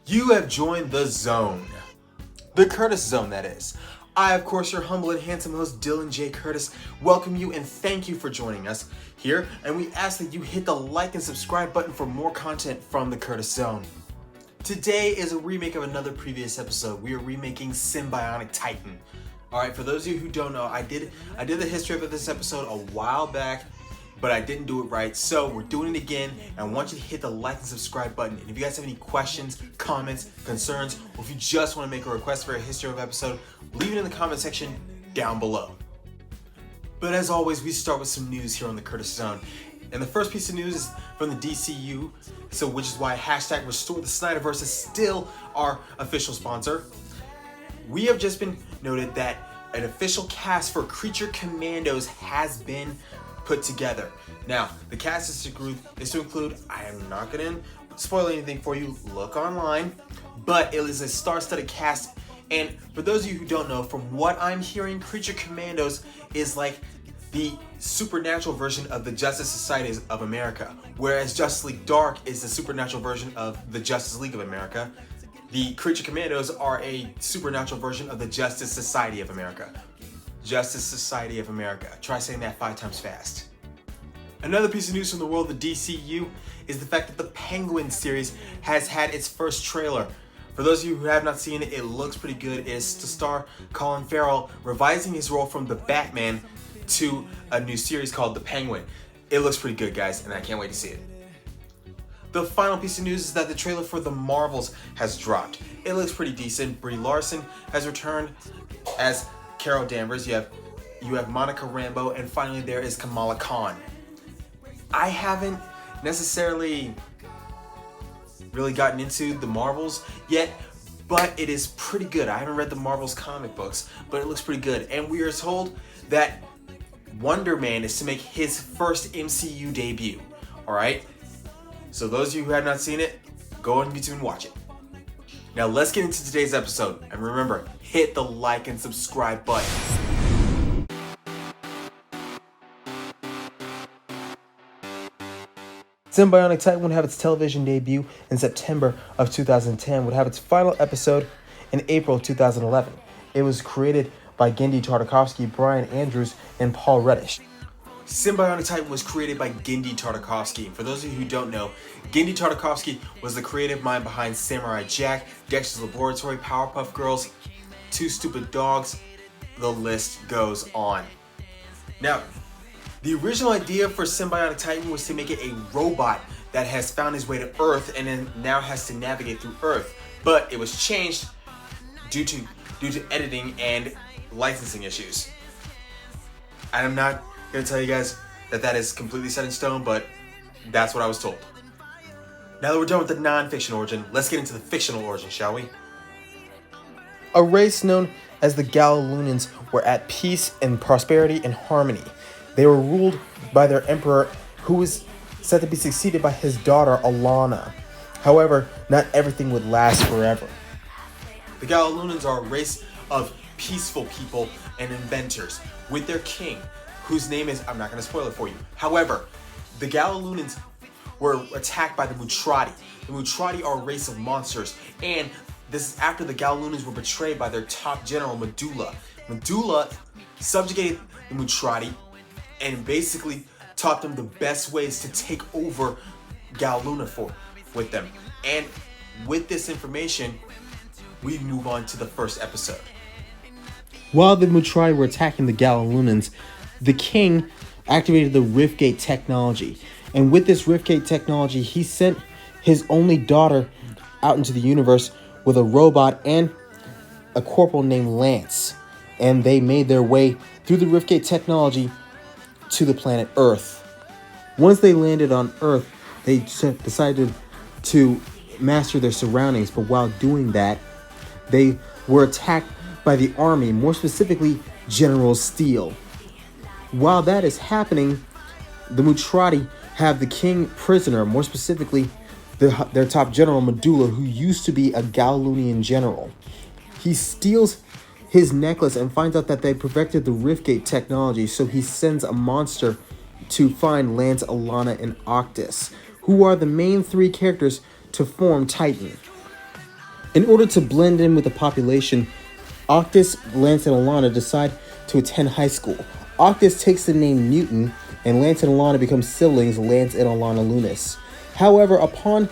You have joined the zone. The Curtis Zone, that is. I, of course, your humble and handsome host, Dylan J. Curtis, welcome you and thank you for joining us here. And we ask that you hit the like and subscribe button for more content from the Curtis Zone. Today is a remake of another previous episode. We are remaking Bionic Titan. Alright, for those of you who don't know, I did the history of this episode a while back, but I didn't do it right, so we're doing it again, and I want you to hit the like and subscribe button. And if you guys have any questions, comments, concerns, or if you just want to make a request for a history of episode, leave it in the comment section down below. But as always, we start with some news here on the Curtis Zone. And the first piece of news is from the DCU, so which is why hashtag Restore the Snyderverse is still our official sponsor. We have just been noted that an official cast for Creature Commandos has been put together. Now, the cast is to include, I am not going to spoil anything for you, look online, but it is a star-studded cast. And for those of you who don't know, from what I'm hearing, Creature Commandos is like the supernatural version of the Justice Society of America, whereas Justice League Dark is the supernatural version of the Justice League of America. The Creature Commandos are a supernatural version of the Justice Society of America. Justice Society of America. Try saying that 5 times fast. Another piece of news from the world of the DCU is the fact that the Penguin series has had its first trailer. For those of you who have not seen it, it looks pretty good. It is to star Colin Farrell revising his role from the Batman to a new series called The Penguin. It looks pretty good, guys, and I can't wait to see it. The final piece of news is that the trailer for The Marvels has dropped. It looks pretty decent. Brie Larson has returned as Carol Danvers. You have Monica Rambeau, and finally there is Kamala Khan. I haven't necessarily really gotten into the Marvels yet, but it is pretty good. I haven't read the Marvels comic books, but it looks pretty good. And we are told that Wonder Man is to make his first MCU debut. Alright? So those of you who have not seen it, go on YouTube and watch it. Now let's get into today's episode. And remember, hit the like and subscribe button. Bionic Titan would have its television debut in September of 2010, would have its final episode in April of 2011. It was created by Genndy Tartakovsky, Brian Andrews, and Paul Reddish. Bionic Titan was created by Genndy Tartakovsky. For those of you who don't know, Genndy Tartakovsky was the creative mind behind Samurai Jack, Dexter's Laboratory, Powerpuff Girls, Two Stupid Dogs, the list goes on. Now, the original idea for Bionic Titan was to make it a robot that has found his way to Earth and then now has to navigate through Earth. But it was changed due to editing and licensing issues. I'm not going to tell you guys that is completely set in stone, but that's what I was told. Now that we're done with the non-fiction origin, let's get into the fictional origin, shall we? A race known as the Galilunians were at peace and prosperity and harmony. They were ruled by their emperor, who was said to be succeeded by his daughter, Alana. However, not everything would last forever. The Galilunians are a race of peaceful people and inventors, with their king, whose name is, I'm not going to spoil it for you. However, the Galilunians were attacked by the Mutrati. The Mutrati are a race of monsters, and this is after the Galilunians were betrayed by their top general, Medulla. Medulla subjugated the Mutrati and basically taught them the best ways to take over Galiluna with them. And with this information, we move on to the first episode. While the Mutrati were attacking the Galilunans, the king activated the Riftgate technology. And with this Riftgate technology, he sent his only daughter out into the universe with a robot and a corporal named Lance. And they made their way through the Riftgate technology to the planet Earth. Once they landed on Earth, they decided to master their surroundings, but while doing that, they were attacked by the army, more specifically General Steel. While that is happening, the Mutrati have the king prisoner, more specifically their top general, Medulla, who used to be a Galilunian general. He steals his necklace and finds out that they perfected the Riftgate technology, so he sends a monster to find Lance, Alana, and Octus, who are the main 3 characters to form Titan. In order to blend in with the population, Octus, Lance, and Alana decide to attend high school. Octus takes the name Mutant, and Lance and Alana become siblings, Lance and Alana Lunas. However, upon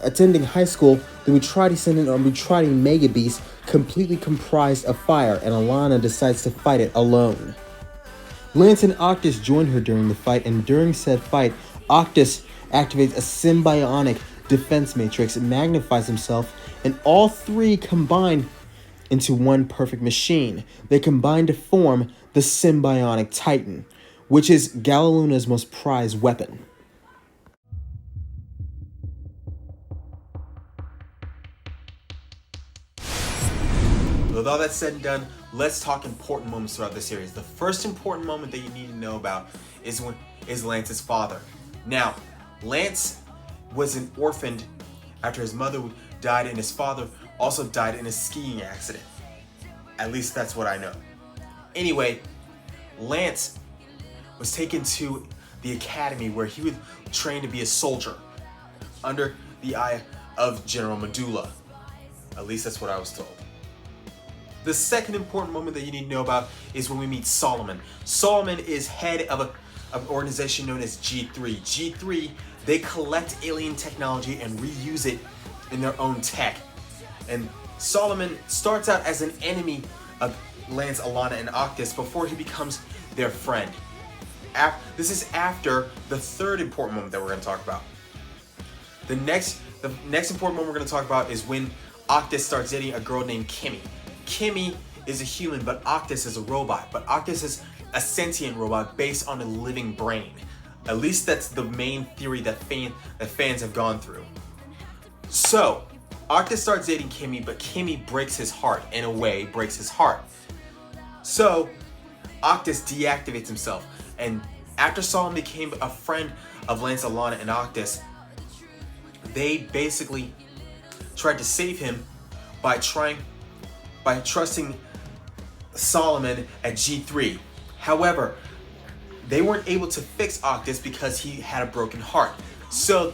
attending high school, the Mutrati send in a Mutrati Mega Beast completely comprised of fire, and Alana decides to fight it alone. Lance and Octus join her during the fight, and during said fight, Octus activates a symbiotic defense matrix, magnifies himself, and all three combine into one perfect machine. They combine to form the Symbiotic Titan, which is Galaluna's most prized weapon. With all that said and done, let's talk important moments throughout the series. The first important moment that you need to know about is Lance's father. Now, Lance was an orphan after his mother died, and his father also died in a skiing accident. At least that's what I know. Anyway, Lance was taken to the academy where he would train to be a soldier under the eye of General Medulla. At least that's what I was told. The second important moment that you need to know about is when we meet Solomon. Solomon is head of an organization known as G3. G3, they collect alien technology and reuse it in their own tech. And Solomon starts out as an enemy of Lance, Alana, and Octus before he becomes their friend. This is after the third important moment that we're going to talk about. The next important moment we're going to talk about is when Octus starts dating a girl named Kimmy. Kimmy is a human, but Octus is a robot. But Octus is a sentient robot based on a living brain. At least that's the main theory that fans have gone through. So, Octus starts dating Kimmy, but Kimmy breaks his heart. In a way, breaks his heart. So, Octus deactivates himself. And after Solomon became a friend of Lance, Alana, and Octus, they basically tried to save him by trusting Solomon at G3. However, they weren't able to fix Octus because he had a broken heart. So,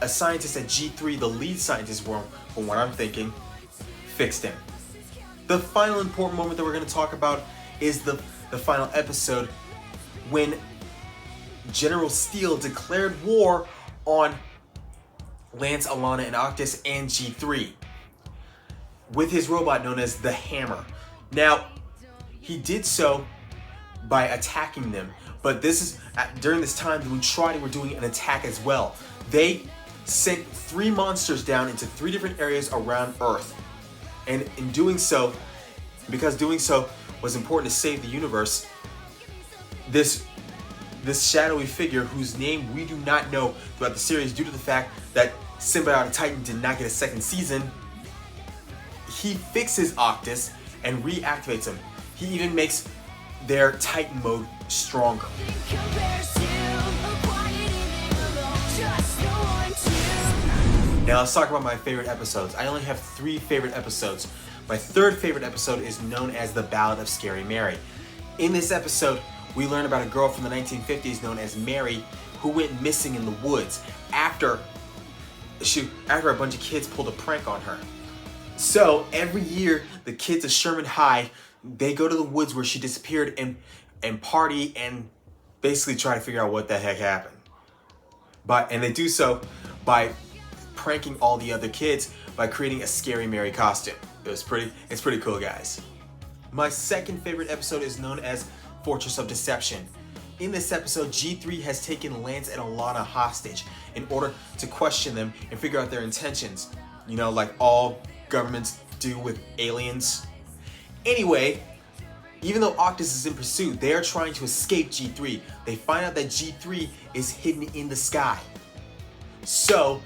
a scientist at G3, the lead scientist, from what I'm thinking, fixed him. The final important moment that we're going to talk about is the final episode when General Steel declared war on Lance, Alana, and Octus and G3 with his robot known as the Hammer. Now, he did so by attacking them, but during this time, the Mutrati were doing an attack as well. They sent 3 monsters down into 3 different areas around Earth, and in doing so, because doing so was important to save the universe, this shadowy figure, whose name we do not know throughout the series due to the fact that Symbiotic Titan did not get a second season, he fixes Octus and reactivates him. He even makes their Titan mode stronger. Now let's talk about my favorite episodes. I only have 3 favorite episodes. My third favorite episode is known as The Ballad of Scary Mary. In this episode, we learn about a girl from the 1950s known as Mary who went missing in the woods after a bunch of kids pulled a prank on her. So every year, the kids of Sherman High, they go to the woods where she disappeared and party and basically try to figure out what the heck happened. And they do so by pranking all the other kids by creating a Scary Mary costume. It's pretty cool, guys. My second favorite episode is known as Fortress of Deception. In this episode, G3 has taken Lance and Alana hostage in order to question them and figure out their intentions. You know, like all governments do with aliens. Anyway, even though Octus is in pursuit, they are trying to escape G3. They find out that G3 is hidden in the sky. So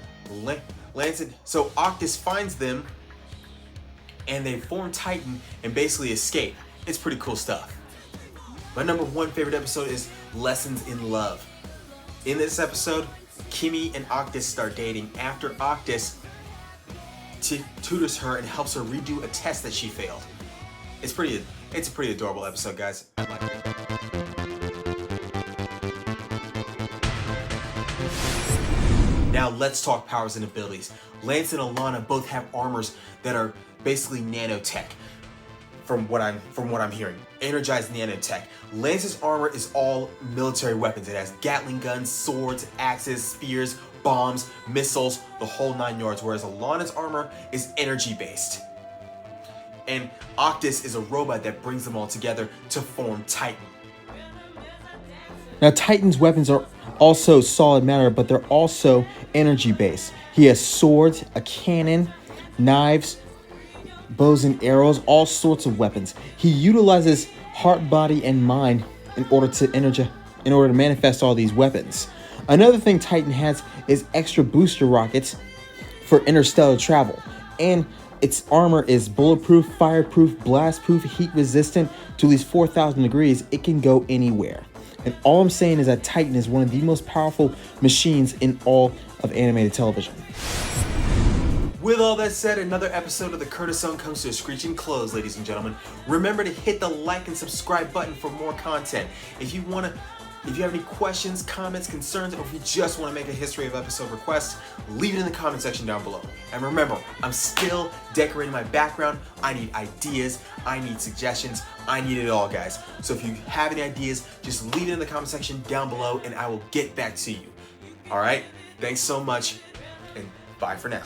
Octus finds them and they form Titan and basically escape. It's pretty cool stuff. My number 1 favorite episode is Lessons in Love. In this episode, Kimmy and Octus start dating after Octus tutors her and helps her redo a test that she failed. It's a pretty adorable episode, guys. I like it. Now let's talk powers and abilities. Lance and Alana both have armors that are basically nanotech. From what I'm hearing, energized nanotech. Lance's armor is all military weapons. It has Gatling guns, swords, axes, spears, bombs, missiles, the whole 9 yards. Whereas Alana's armor is energy based. And Octus is a robot that brings them all together to form Titan. Now Titan's weapons are also solid matter, but they're also energy based. He has swords, a cannon, knives, bows and arrows, all sorts of weapons. He utilizes heart, body, and mind in order to manifest all these weapons. Another thing Titan has is extra booster rockets for interstellar travel, and its armor is bulletproof, fireproof, blastproof, heat resistant to at least 4,000 degrees. It can go anywhere. And all I'm saying is that Titan is one of the most powerful machines in all of animated television. With all that said, another episode of the Curtis Zone comes to a screeching close, ladies and gentlemen. Remember to hit the like and subscribe button for more content. If you have any questions, comments, concerns, or if you just want to make a history of episode requests, leave it in the comment section down below. And remember, I'm still decorating my background. I need ideas, I need suggestions, I need it all, guys. So if you have any ideas, just leave it in the comment section down below and I will get back to you. All right, thanks so much and bye for now.